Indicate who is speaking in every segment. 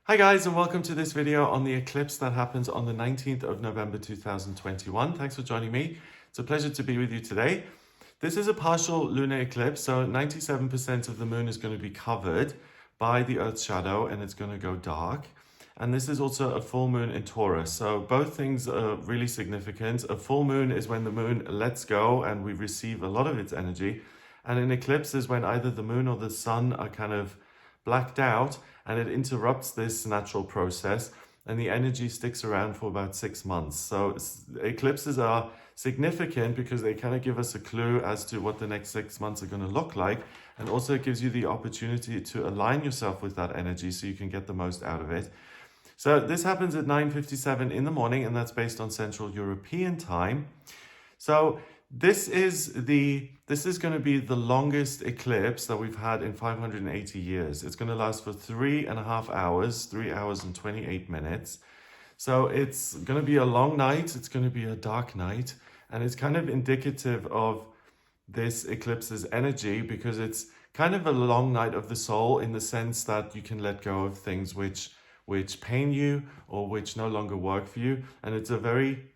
Speaker 1: Hi guys, and welcome to this video on the eclipse that happens on the 19th of November 2021. Thanks for joining me. It's a pleasure to be with you today. This is a partial lunar eclipse, so 97% of the moon is going to be covered by the Earth's shadow and it's going to go dark. And this is also a full moon in Taurus, so both things are really significant. A full moon is when the moon lets go and we receive a lot of its energy. And an eclipse is when either the moon or the sun are kind of blacked out and it interrupts this natural process and the energy sticks around for about 6 months. So eclipses are significant because they kind of give us a clue as to what the next 6 months are going to look like, and also it gives you the opportunity to align yourself with that energy so you can get the most out of it. So this happens at 9:57 in the morning, and that's based on Central European time. So this is going to be the longest eclipse that we've had in 580 years. It's going to last for 3.5 hours, 3 hours and 28 minutes. So it's going to be a long night. It's going to be a dark night, and it's kind of indicative of this eclipse's energy because it's kind of a long night of the soul in the sense that you can let go of things which pain you or which no longer work for you, and it's a very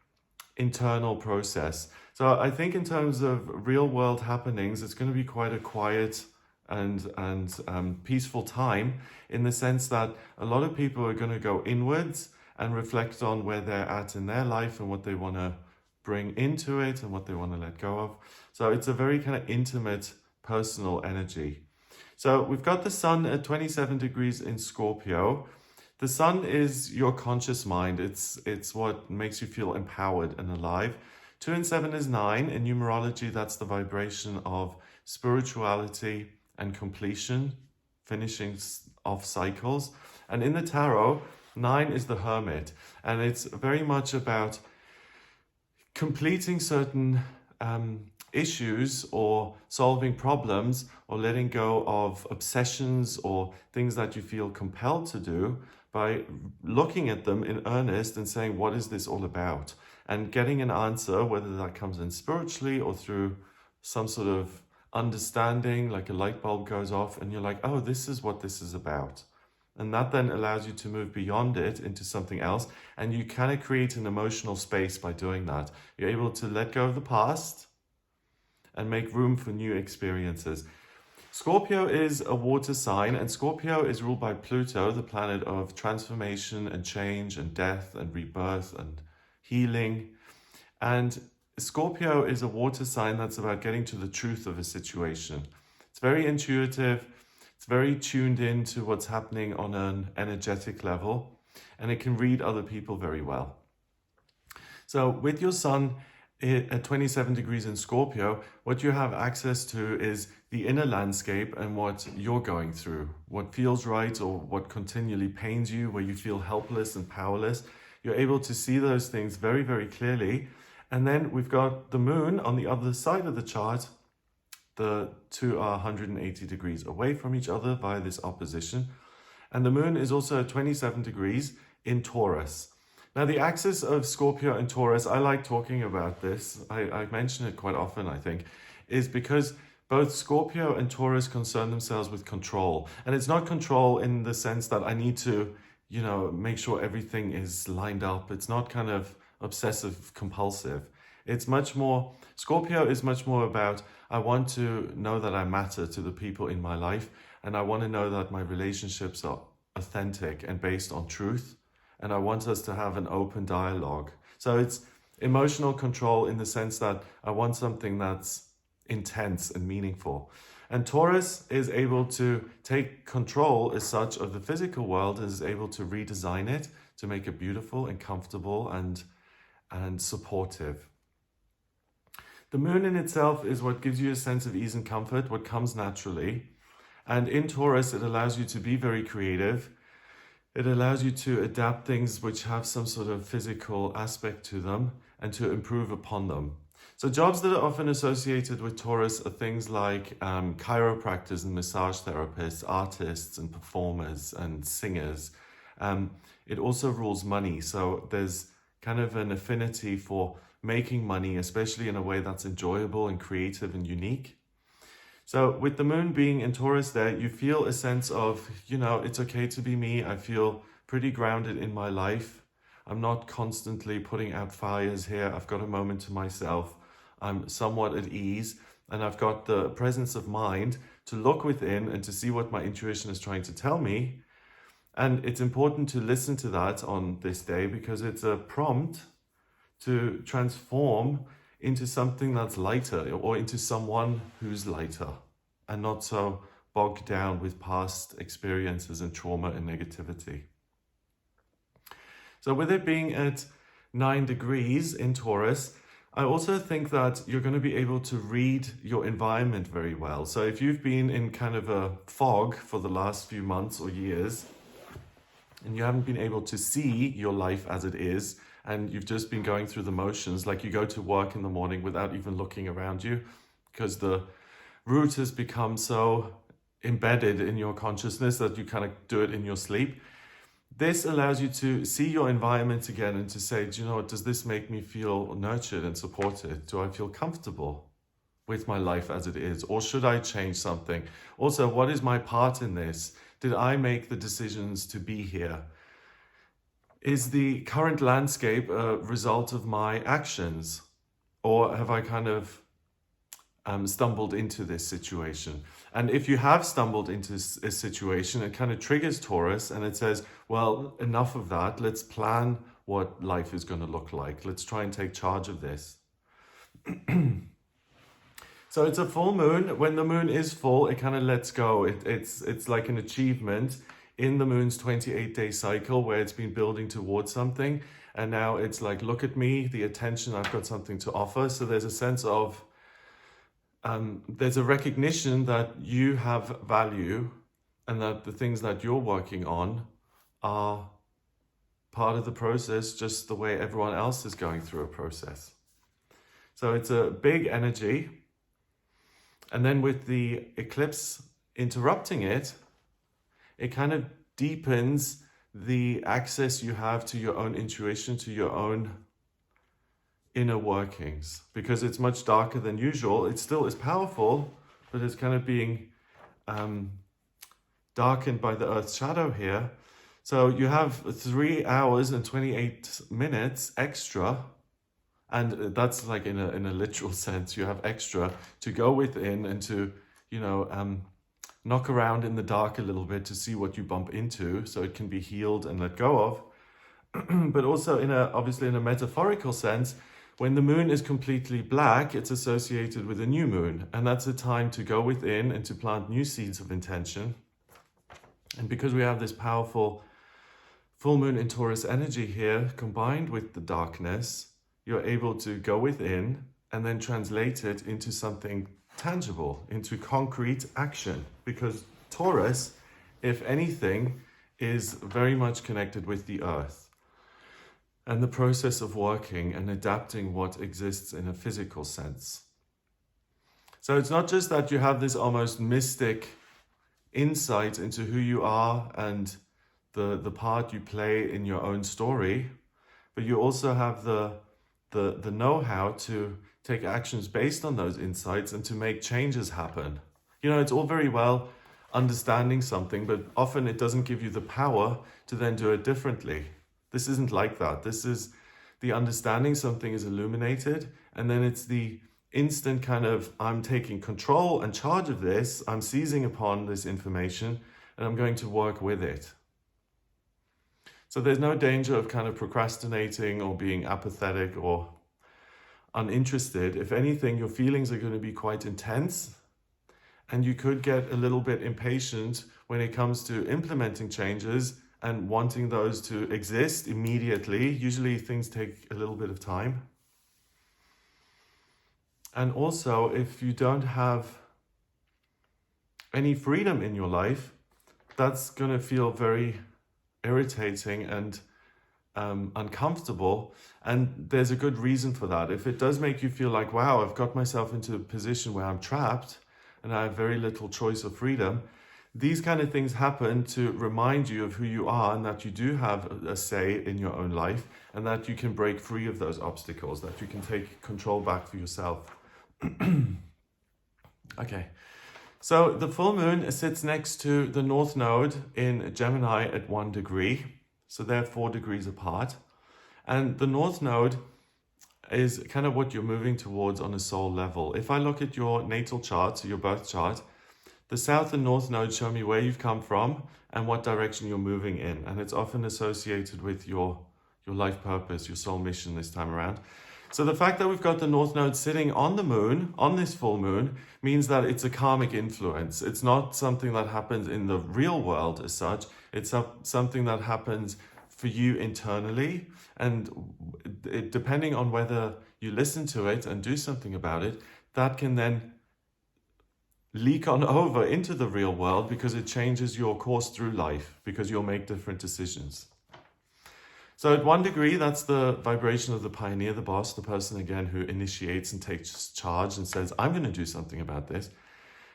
Speaker 1: internal process. So I think in terms of real world happenings, it's going to be quite a quiet and peaceful time, in the sense that a lot of people are going to go inwards and reflect on where they're at in their life and what they want to bring into it and what they want to let go of. So it's a very kind of intimate, personal energy. So we've got the sun at 27 degrees in Scorpio. The sun is your conscious mind. It's what makes you feel empowered and alive. 2 and 7 is 9. In numerology, that's the vibration of spirituality and completion, finishing off cycles. And in the tarot, 9 is the hermit. And it's very much about completing certain issues or solving problems or letting go of obsessions or things that you feel compelled to do by looking at them in earnest and saying, what is this all about? And getting an answer, whether that comes in spiritually or through some sort of understanding, like a light bulb goes off and you're like, oh, this is what this is about. And that then allows you to move beyond it into something else. And you kind of create an emotional space by doing that. You're able to let go of the past and make room for new experiences. Scorpio is a water sign, and Scorpio is ruled by Pluto, the planet of transformation and change and death and rebirth and healing. And Scorpio is a water sign that's about getting to the truth of a situation. It's very intuitive. It's very tuned in to what's happening on an energetic level, and it can read other people very well. So with your sun at 27 degrees in Scorpio, what you have access to is the inner landscape and what you're going through, what feels right or what continually pains you, where you feel helpless and powerless. You're able to see those things very, very clearly. And then we've got the moon on the other side of the chart. The two are 180 degrees away from each other via this opposition. And the moon is also at 27 degrees in Taurus. Now, the axis of Scorpio and Taurus, I like talking about this. I mention it quite often, I think, is because both Scorpio and Taurus concern themselves with control. And it's not control in the sense that I need to, make sure everything is lined up. It's not kind of obsessive compulsive. It's much more, Scorpio is much more about, I want to know that I matter to the people in my life. And I want to know that my relationships are authentic and based on truth. And I want us to have an open dialogue. So it's emotional control in the sense that I want something that's intense and meaningful. And Taurus is able to take control as such of the physical world and is able to redesign it to make it beautiful and comfortable and supportive. The moon in itself is what gives you a sense of ease and comfort, what comes naturally. And in Taurus, it allows you to be very creative. It allows you to adapt things which have some sort of physical aspect to them and to improve upon them. So jobs that are often associated with Taurus are things like chiropractors and massage therapists, artists and performers and singers. It also rules money. So there's kind of an affinity for making money, especially in a way that's enjoyable and creative and unique. So with the moon being in Taurus there, you feel a sense of, it's okay to be me. I feel pretty grounded in my life. I'm not constantly putting out fires here. I've got a moment to myself. I'm somewhat at ease, and I've got the presence of mind to look within and to see what my intuition is trying to tell me. And it's important to listen to that on this day, because it's a prompt to transform into something that's lighter, or into someone who's lighter and not so bogged down with past experiences and trauma and negativity. So with it being at 9 degrees in Taurus, I also think that you're going to be able to read your environment very well. So if you've been in kind of a fog for the last few months or years, and you haven't been able to see your life as it is, and you've just been going through the motions, like you go to work in the morning without even looking around you, because the route has become so embedded in your consciousness that you kind of do it in your sleep. This allows you to see your environment again and to say, do you know what, does this make me feel nurtured and supported? Do I feel comfortable with my life as it is? Or should I change something? Also, what is my part in this? Did I make the decisions to be here? Is the current landscape a result of my actions? Or have I kind of stumbled into this situation? And if you have stumbled into a situation, it kind of triggers Taurus, and it says, well, enough of that. Let's plan what life is going to look like. Let's try and take charge of this. So it's a full moon. When the moon is full, it kind of lets go. It's like an achievement in the moon's 28-day cycle where it's been building towards something. And now it's like, look at me, the attention, I've got something to offer. So there's a sense of, there's a recognition that you have value, and that the things that you're working on are part of the process, just the way everyone else is going through a process. So it's a big energy. And then with the eclipse interrupting it, it kind of deepens the access you have to your own intuition, to your own inner workings, because it's much darker than usual. It still is powerful, but it's kind of being darkened by the Earth's shadow here. So you have 3 hours and 28 minutes extra, and that's like in a literal sense. You have extra to go within and to, knock around in the dark a little bit to see what you bump into, so it can be healed and let go of. But also obviously in a metaphorical sense, when the moon is completely black, it's associated with a new moon. And that's a time to go within and to plant new seeds of intention. And because we have this powerful full moon in Taurus energy here, combined with the darkness, you're able to go within and then translate it into something tangible, into concrete action. Because Taurus, if anything, is very much connected with the earth and the process of working and adapting what exists in a physical sense. So it's not just that you have this almost mystic insight into who you are and the part you play in your own story, but you also have the know-how to take actions based on those insights and to make changes happen. It's all very well understanding something, but often it doesn't give you the power to then do it differently. This isn't like that. This is the understanding something is illuminated, and then it's the instant kind of, I'm taking control and charge of this, I'm seizing upon this information, and I'm going to work with it. So there's no danger of kind of procrastinating or being apathetic or uninterested. If anything, your feelings are going to be quite intense, and you could get a little bit impatient when it comes to implementing changes and wanting those to exist immediately. Usually things take a little bit of time. And also, if you don't have any freedom in your life, that's going to feel very irritating and uncomfortable. And there's a good reason for that. If it does make you feel like, wow, I've got myself into a position where I'm trapped and I have very little choice or freedom, these kind of things happen to remind you of who you are, and that you do have a say in your own life, and that you can break free of those obstacles, that you can take control back for yourself. Okay, So the full moon sits next to the North Node in Gemini at 1 degree. So they're 4 degrees apart. And the North Node is kind of what you're moving towards on a soul level. If I look at your natal chart, so your birth chart, the South and North Nodes show me where you've come from and what direction you're moving in. And it's often associated with your life purpose, your soul mission this time around. So the fact that we've got the North Node sitting on the moon, on this full moon, means that it's a karmic influence. It's not something that happens in the real world as such. It's something that happens for you internally. And depending on whether you listen to it and do something about it, that can then leak on over into the real world because it changes your course through life, because you'll make different decisions. So at 1 degree, that's the vibration of the pioneer, the boss, the person again who initiates and takes charge and says, I'm going to do something about this.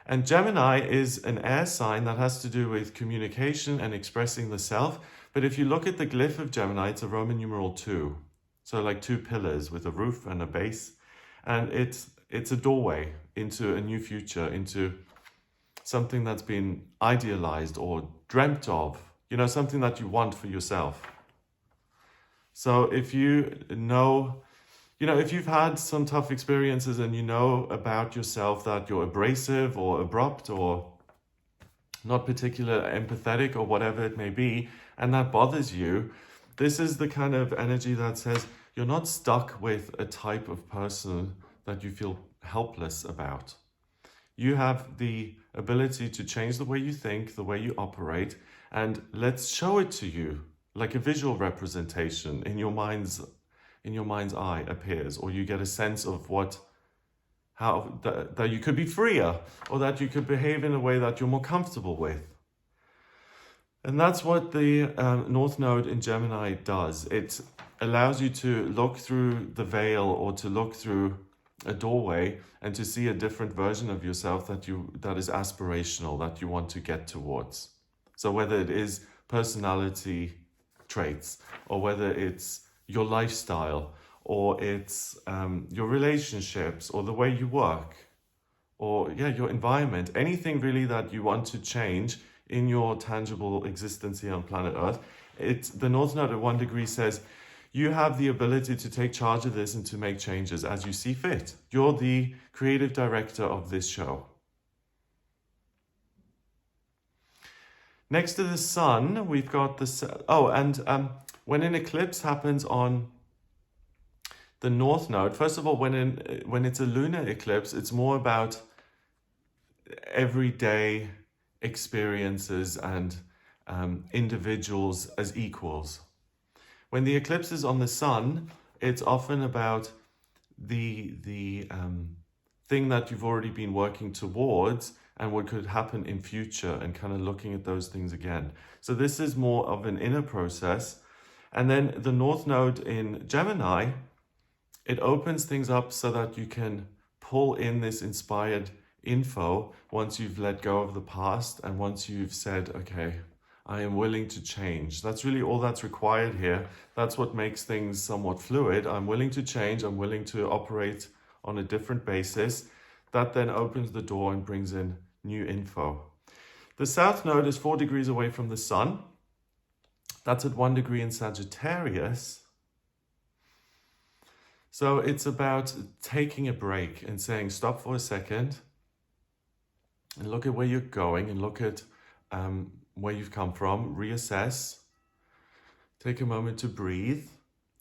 Speaker 1: And Gemini is an air sign that has to do with communication and expressing the self. But if you look at the glyph of Gemini, it's a Roman numeral 2. So like 2 pillars with a roof and a base. And it's a doorway into a new future, into something that's been idealized or dreamt of, something that you want for yourself. So if you know, if you've had some tough experiences and you know about yourself that you're abrasive or abrupt or not particularly empathetic or whatever it may be, and that bothers you, this is the kind of energy that says you're not stuck with a type of person that you feel helpless about. You have the ability to change the way you think, the way you operate, and let's show it to you. Like a visual representation in your mind's eye appears, or you get a sense of that you could be freer, or that you could behave in a way that you're more comfortable with. And that's what the North Node in Gemini does. It allows you to look through the veil or to look through a doorway and to see a different version of yourself that is aspirational, that you want to get towards. So whether it is personality traits, or whether it's your lifestyle, or it's your relationships, or the way you work, or your environment, anything really that you want to change in your tangible existence here on planet Earth, the North Node at 1 degree says you have the ability to take charge of this and to make changes as you see fit. You're the creative director of this show. Next to the sun, we've got when an eclipse happens on the North Node, first of all, when it's a lunar eclipse, it's more about everyday experiences and individuals as equals. When the eclipse is on the sun, it's often about the thing that you've already been working towards and what could happen in future, and kind of looking at those things again. So this is more of an inner process. And then the North Node in Gemini, it opens things up so that you can pull in this inspired info once you've let go of the past and once you've said, okay, I am willing to change. That's really all that's required here. That's what makes things somewhat fluid. I'm willing to change. I'm willing to operate on a different basis. That then opens the door and brings in new info. The South Node is 4 degrees away from the sun. That's at 1 degree in Sagittarius. So it's about taking a break and saying, stop for a second and look at where you're going and look at where you've come from, reassess, take a moment to breathe,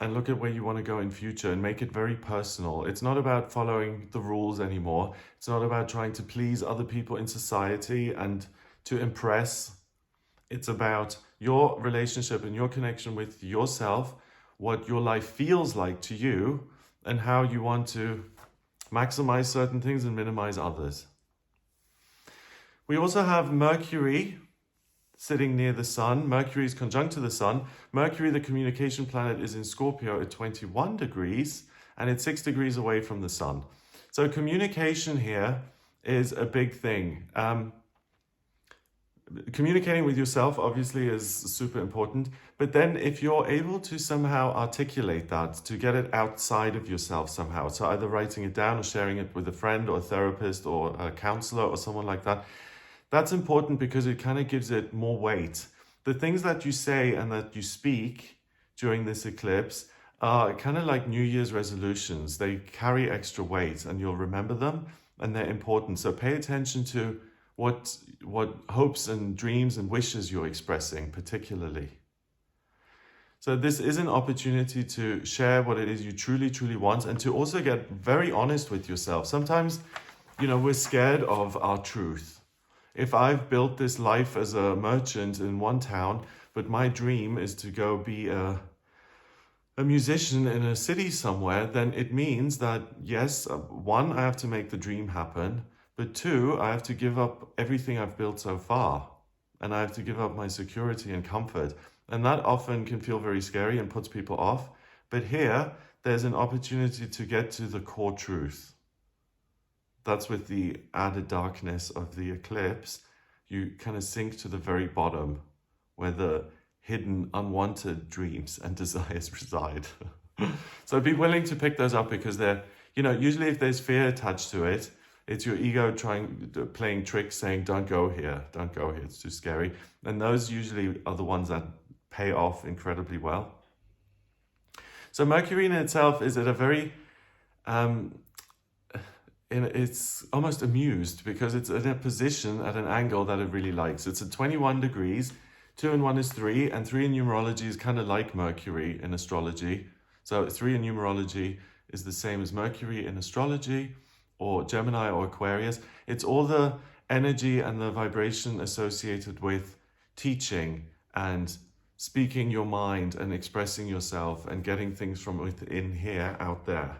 Speaker 1: and look at where you want to go in future and make it very personal. It's not about following the rules anymore. It's not about trying to please other people in society and to impress. It's about your relationship and your connection with yourself, what your life feels like to you, and how you want to maximize certain things and minimize others. We also have Mercury sitting near the sun. Mercury is conjunct to the sun. Mercury, the communication planet, is in Scorpio at 21 degrees, and it's 6 degrees away from the sun. So communication here is a big thing. communicating with yourself obviously is super important, but then if you're able to somehow articulate that, to get it outside of yourself somehow, so either writing it down or sharing it with a friend or a therapist or a counselor or someone like that, that's important because it kind of gives it more weight. The things that you say and that you speak during this eclipse are kind of like New Year's resolutions. They carry extra weight and you'll remember them and they're important. So pay attention to what hopes and dreams and wishes you're expressing particularly. So this is an opportunity to share what it is you truly, truly want and to also get very honest with yourself. Sometimes, we're scared of our truth. If I've built this life as a merchant in one town, but my dream is to go be a musician in a city somewhere, then it means that, yes, one, I have to make the dream happen, but two, I have to give up everything I've built so far. And I have to give up my security and comfort. And that often can feel very scary and puts people off. But here, there's an opportunity to get to the core truth. That's with the added darkness of the eclipse. You kind of sink to the very bottom where the hidden, unwanted dreams and desires reside. So be willing to pick those up because they're, usually if there's fear attached to it, it's your ego playing tricks saying, don't go here, it's too scary. And those usually are the ones that pay off incredibly well. So Mercury in itself is at a very, it's almost amused because it's in a position at an angle that it really likes. It's at 21 degrees, 2 and 1 is 3, and 3 in numerology is kind of like Mercury in astrology. So 3 in numerology is the same as Mercury in astrology, or Gemini or Aquarius. It's all the energy and the vibration associated with teaching and speaking your mind and expressing yourself and getting things from within here out there.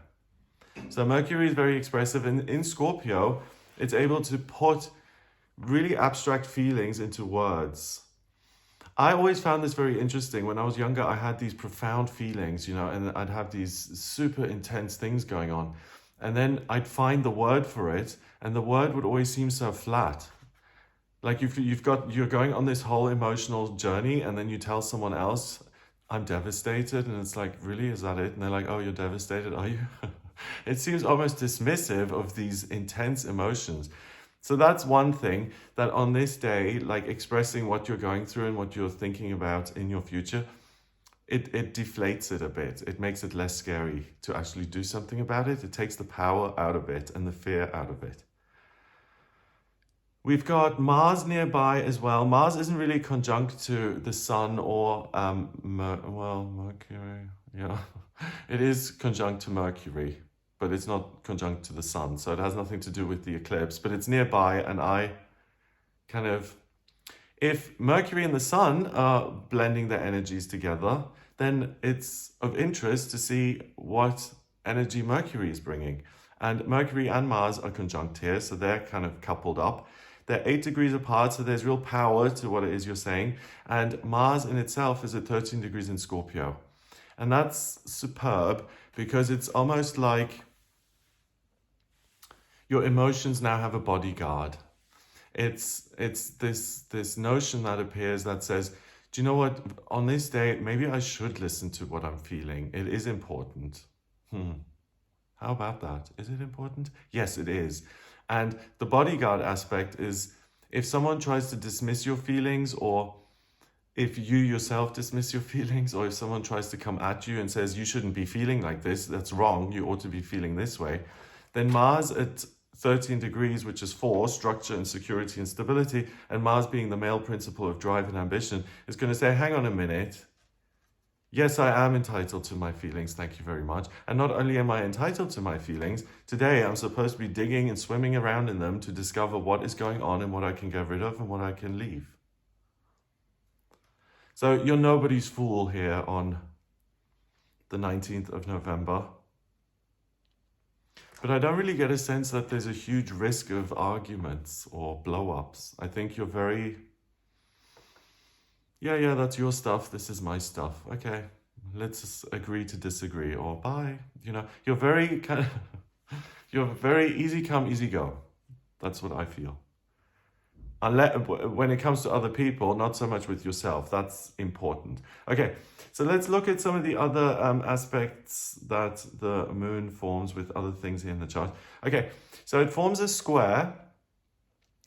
Speaker 1: So Mercury is very expressive, and in Scorpio, it's able to put really abstract feelings into words. I always found this very interesting. When I was younger, I had these profound feelings, and I'd have these super intense things going on. And then I'd find the word for it, and the word would always seem so flat. Like you're going on this whole emotional journey, and then you tell someone else, I'm devastated, and it's like, really, is that it? And they're like, oh, you're devastated, are you? It seems almost dismissive of these intense emotions. So that's one thing, that on this day, like expressing what you're going through and what you're thinking about in your future, it deflates it a bit. It makes it less scary to actually do something about it. It takes the power out of it and the fear out of it. We've got Mars nearby as well. Mars isn't really conjunct to the Sun or, Mercury. Yeah, it is conjunct to Mercury, but it's not conjunct to the Sun. So it has nothing to do with the eclipse, but it's nearby. And I kind of, if Mercury and the Sun are blending their energies together, then it's of interest to see what energy Mercury is bringing. And Mercury and Mars are conjunct here, so they're kind of coupled up. They're 8 degrees apart, so there's real power to what it is you're saying. And Mars in itself is at 13 degrees in Scorpio. And that's superb because it's almost like your emotions now have a bodyguard. It's this notion that appears that says, do you know what, on this day, maybe I should listen to what I'm feeling. It is important. How about that? Is it important? Yes, it is. And the bodyguard aspect is if someone tries to dismiss your feelings, or if you yourself dismiss your feelings, or if someone tries to come at you and says, you shouldn't be feeling like this, that's wrong, you ought to be feeling this way, then Mars at 13 degrees, which is 4, structure and security and stability, and Mars being the male principle of drive and ambition, is going to say, hang on a minute. Yes, I am entitled to my feelings, thank you very much. And not only am I entitled to my feelings, today I'm supposed to be digging and swimming around in them to discover what is going on and what I can get rid of and what I can leave. So you're nobody's fool here on the 19th of November. But I don't really get a sense that there's a huge risk of arguments or blow-ups. I think you're very... Yeah, that's your stuff, this is my stuff. Okay, let's just agree to disagree, or bye. You're very you're very easy come, easy go. That's what I feel. Unless, when it comes to other people, not so much with yourself. That's important. Okay, so let's look at some of the other aspects that the moon forms with other things here in the chart. Okay, so it forms a square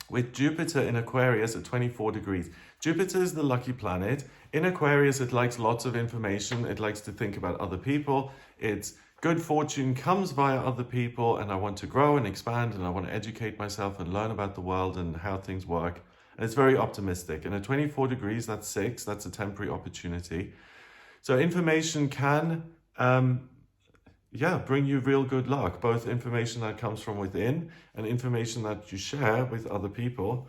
Speaker 1: with Jupiter in Aquarius at 24 degrees. Jupiter is the lucky planet. In Aquarius, it likes lots of information. It likes to think about other people. It's good fortune comes via other people, and I want to grow and expand, and I want to educate myself and learn about the world and how things work. And it's very optimistic. And at 24 degrees, that's 6. That's a temporary opportunity. So information can bring you real good luck, both information that comes from within and information that you share with other people.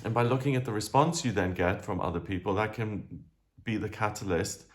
Speaker 1: And by looking at the response you then get from other people, that can be the catalyst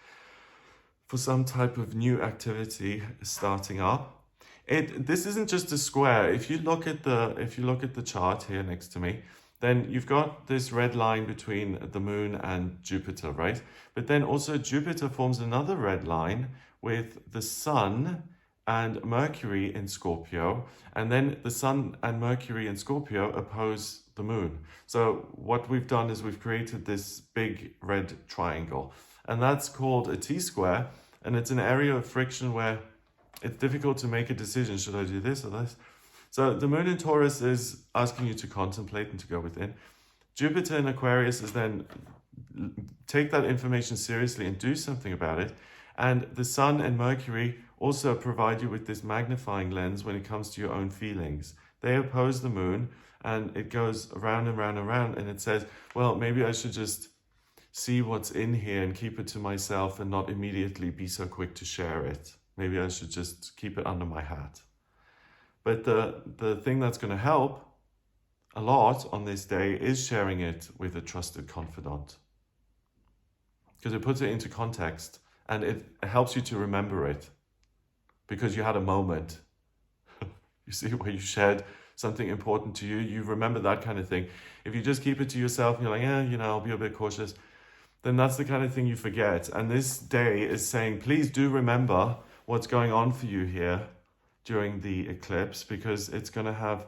Speaker 1: for some type of new activity starting up. This isn't just a square. If you look at the chart here next to me, then you've got this red line between the moon and Jupiter, right? But then also Jupiter forms another red line with the sun and Mercury in Scorpio, and then the sun and Mercury in Scorpio oppose the moon. So what we've done is we've created this big red triangle, and that's called a T-square, and it's an area of friction where it's difficult to make a decision. Should I do this or this? So the moon in Taurus is asking you to contemplate and to go within. Jupiter in Aquarius is then take that information seriously and do something about it. And the sun and Mercury also provide you with this magnifying lens when it comes to your own feelings. They oppose the moon, and it goes around and round and round, and it says, well, maybe I should just see what's in here and keep it to myself and not immediately be so quick to share it. Maybe I should just keep it under my hat. But the thing that's going to help a lot on this day is sharing it with a trusted confidant, because it puts it into context and it helps you to remember it because you had a moment. You see, where you shared something important to you, you remember that kind of thing. If you just keep it to yourself and you're like, I'll be a bit cautious, then that's the kind of thing you forget. And this day is saying, please do remember what's going on for you here during the eclipse, because it's going to have,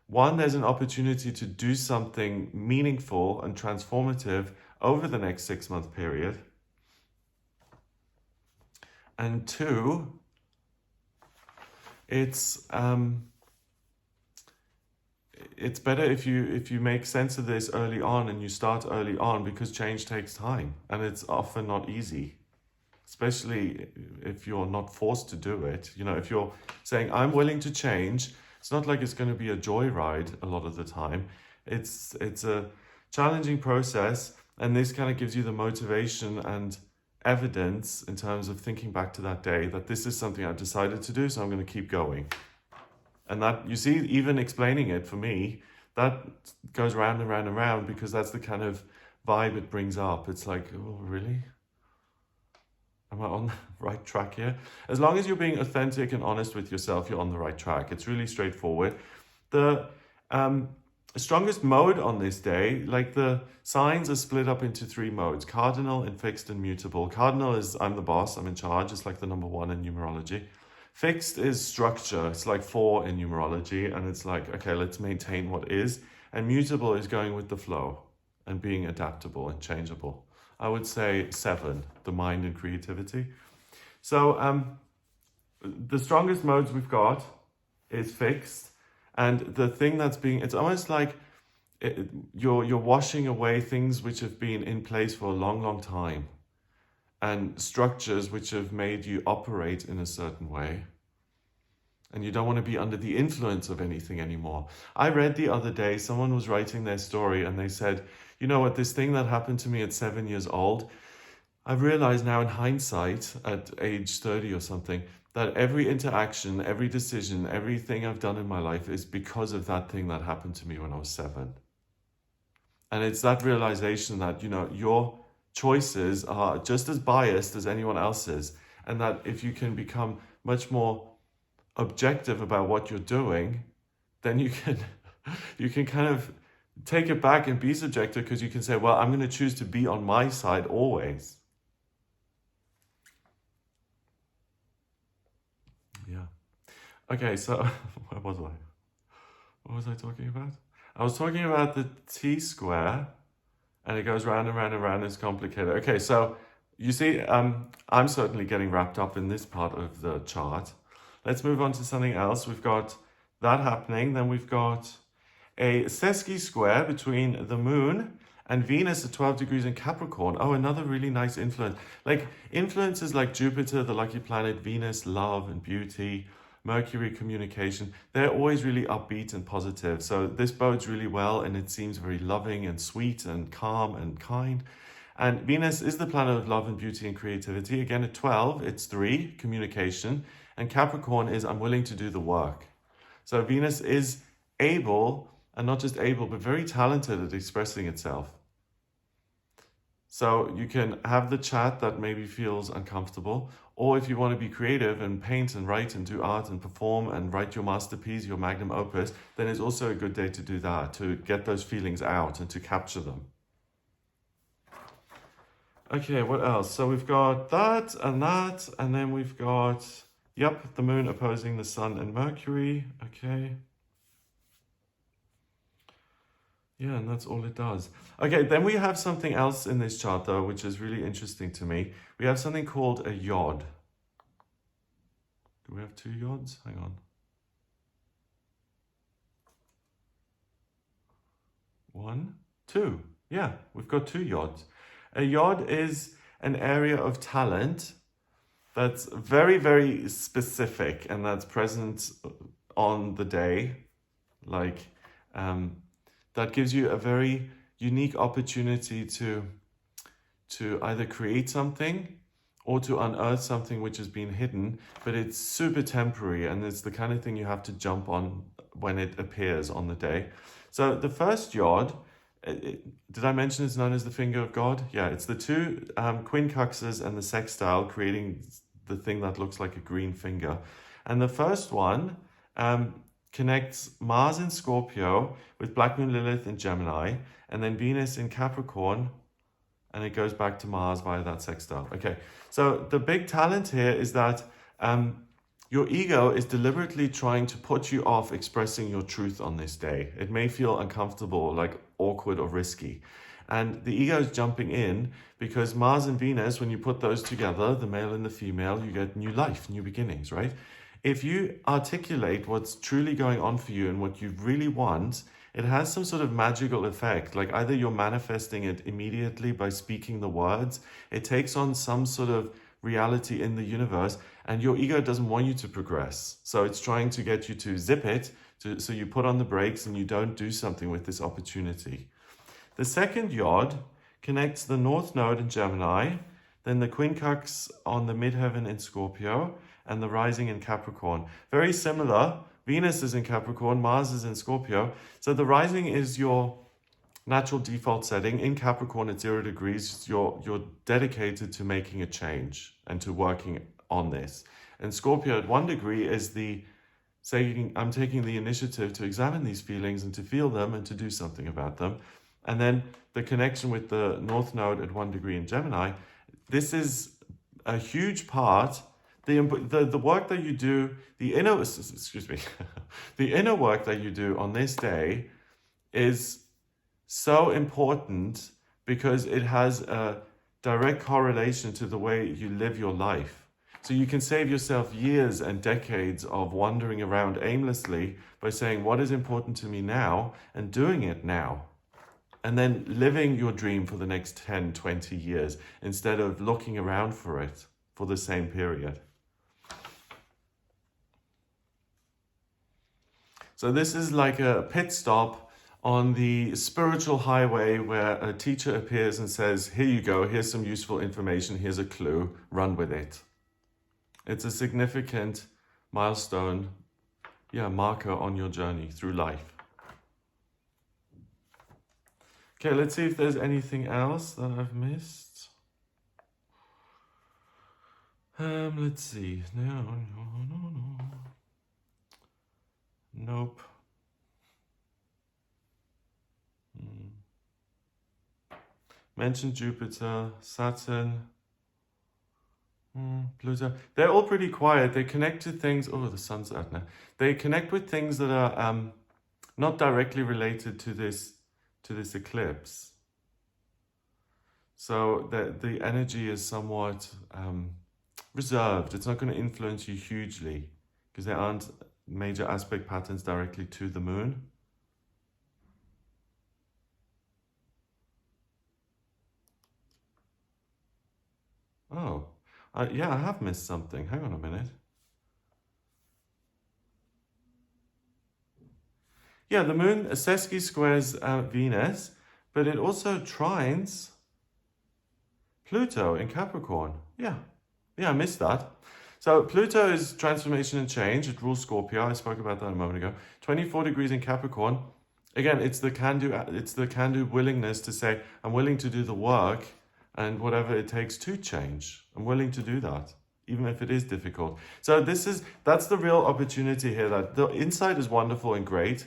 Speaker 1: there's an opportunity to do something meaningful and transformative over the next 6-month period. And 2, it's better if you make sense of this early on and you start early on, because change takes time and it's often not easy, especially if you're not forced to do it. If you're saying, I'm willing to change, it's not like it's going to be a joyride a lot of the time. It's a challenging process, and this kind of gives you the motivation and evidence in terms of thinking back to that day that this is something I've decided to do, so I'm going to keep going. And that, you see, even explaining it for me, that goes round and round and round, because that's the kind of vibe it brings up. It's like, oh, really? Am I on the right track here? As long as you're being authentic and honest with yourself, you're on the right track. It's really straightforward. The strongest mode on this day, like the signs are split up into 3 modes: cardinal and fixed and mutable. Cardinal is I'm the boss, I'm in charge. It's like the number 1 in numerology. Fixed is structure. It's like 4 in numerology, and it's like, okay, let's maintain what is. And mutable is going with the flow and being adaptable and changeable. I would say 7, the mind and creativity. So the strongest modes we've got is fixed. And the thing that's it's almost like you're washing away things which have been in place for a long, long time, and structures which have made you operate in a certain way. And you don't want to be under the influence of anything anymore. I read the other day, someone was writing their story and they said, you know what, this thing that happened to me at 7 years old, I've realized now in hindsight at age 30 or something, that every interaction, every decision, everything I've done in my life is because of that thing that happened to me when I was 7. And it's that realization that, your choices are just as biased as anyone else's, and that if you can become much more objective about what you're doing, then you can kind of take it back and be subjective, because you can say, well, I'm going to choose to be on my side always. Yeah. Okay, so where was I? What was I talking about? I was talking about the T-square, and it goes round and round and round. It's complicated. Okay, so you see, I'm certainly getting wrapped up in this part of the chart. Let's move on to something else. We've got that happening. Then we've got a sesqui square between the moon and Venus at 12 degrees in Capricorn. Oh, another really nice influence. Like influences like Jupiter, the lucky planet, Venus, love and beauty, Mercury, communication. They're always really upbeat and positive. So this bodes really well, and it seems very loving and sweet and calm and kind. And Venus is the planet of love and beauty and creativity. Again, at 12, it's 3, communication. And Capricorn is I'm willing to do the work. So Venus is able, and not just able, but very talented at expressing itself. So you can have the chat that maybe feels uncomfortable, or if you want to be creative and paint and write and do art and perform and write your masterpiece, your magnum opus, then it's also a good day to do that, to get those feelings out and to capture them. Okay, what else? So we've got that, and then we've got, yep, the moon opposing the sun and Mercury. Okay. Yeah, and that's all it does. Okay, then we have something else in this chart, though, which is really interesting to me. We have something called a yod. Do we have 2 yods? Hang on. 1, 2. Yeah, we've got 2 yods. A yod is an area of talent that's very, very specific, and that's present on the day. Like, that gives you a very unique opportunity to either create something or to unearth something which has been hidden, but it's super temporary, and it's the kind of thing you have to jump on when it appears on the day. So the first yod, did I mention it's known as the finger of God? Yeah, it's the 2 quincunxes and the sextile creating the thing that looks like a green finger. And the first one connects Mars in Scorpio with Black Moon Lilith in Gemini, and then Venus in Capricorn, and it goes back to Mars via that sextile. Okay, so the big talent here is that your ego is deliberately trying to put you off expressing your truth on this day. It may feel uncomfortable, like awkward or risky. And the ego is jumping in because Mars and Venus, when you put those together, the male and the female, you get new life, new beginnings, right? If you articulate what's truly going on for you and what you really want, it has some sort of magical effect. Like either you're manifesting it immediately by speaking the words, it takes on some sort of reality in the universe, and your ego doesn't want you to progress. So it's trying to get you to zip it, so you put on the brakes and you don't do something with this opportunity. The second yod connects the North Node in Gemini, then the quincunx on the midheaven in Scorpio, and the rising in Capricorn. Very similar. Venus is in Capricorn, Mars is in Scorpio. So the rising is your natural default setting. In Capricorn at 0 degrees, you're dedicated to making a change and to working on this. And Scorpio at 1 degree is the saying, I'm taking the initiative to examine these feelings and to feel them and to do something about them. And then the connection with the North Node at 1 degree in Gemini, this is a huge part. The work that you do, the inner work that you do on this day is so important because it has a direct correlation to the way you live your life. So you can save yourself years and decades of wandering around aimlessly by saying, what is important to me now, and doing it now. And then living your dream for the next 10, 20 years instead of looking around for it for the same period. So this is like a pit stop on the spiritual highway where a teacher appears and says, here you go, here's some useful information, here's a clue, run with it. It's a significant milestone, marker on your journey through life. Okay, let's see if there's anything else that I've missed. Let's see. No. Nope. Mentioned Jupiter, Saturn, Pluto. They're all pretty quiet. They connect to things. Oh, the sun's out now. They connect with things that are not directly related to this eclipse. So the energy is somewhat reserved. It's not going to influence you hugely because there aren't major aspect patterns directly to the moon. Oh, yeah, I have missed something. Hang on a minute. Yeah, the moon sesqui squares Venus, but it also trines Pluto in Capricorn. Yeah, I missed that. So Pluto is transformation and change. It rules Scorpio. I spoke about that a moment ago. 24 degrees in Capricorn. Again, it's the can-do willingness to say, I'm willing to do the work and whatever it takes to change. I'm willing to do that, even if it is difficult. So that's the real opportunity here, that the insight is wonderful and great,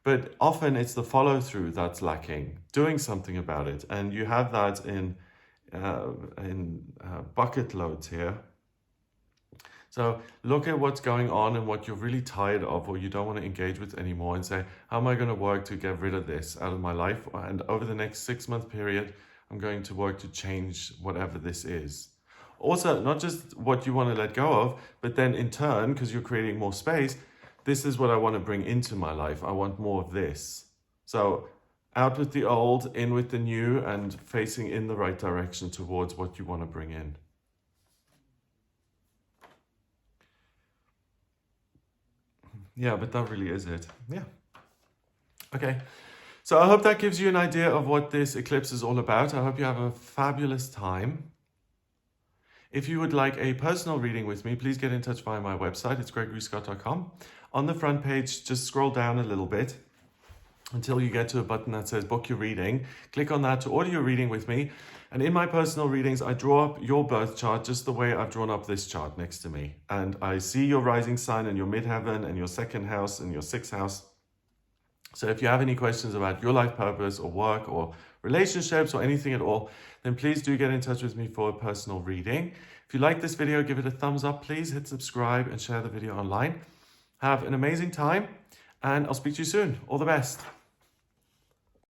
Speaker 1: but often it's the follow-through that's lacking, doing something about it. And you have that in bucket loads here. So look at what's going on and what you're really tired of or you don't want to engage with anymore and say, how am I going to work to get rid of this out of my life? And over the next 6-month period, I'm going to work to change whatever this is. Also, not just what you want to let go of, but then in turn, because you're creating more space, this is what I want to bring into my life. I want more of this. So out with the old, in with the new, and facing in the right direction towards what you want to bring in. Yeah, but that really is it. Yeah. Okay. So I hope that gives you an idea of what this eclipse is all about. I hope you have a fabulous time. If you would like a personal reading with me, please get in touch via my website. It's gregoryscott.com. On the front page, just scroll down a little bit until you get to a button that says book your reading. Click on that to order your reading with me. And in my personal readings, I draw up your birth chart just the way I've drawn up this chart next to me. And I see your rising sign and your midheaven and your second house and your sixth house. So if you have any questions about your life purpose or work or relationships or anything at all, then please do get in touch with me for a personal reading. If you like this video, give it a thumbs up, please. Hit subscribe and share the video online. Have an amazing time, and I'll speak to you soon. All the best.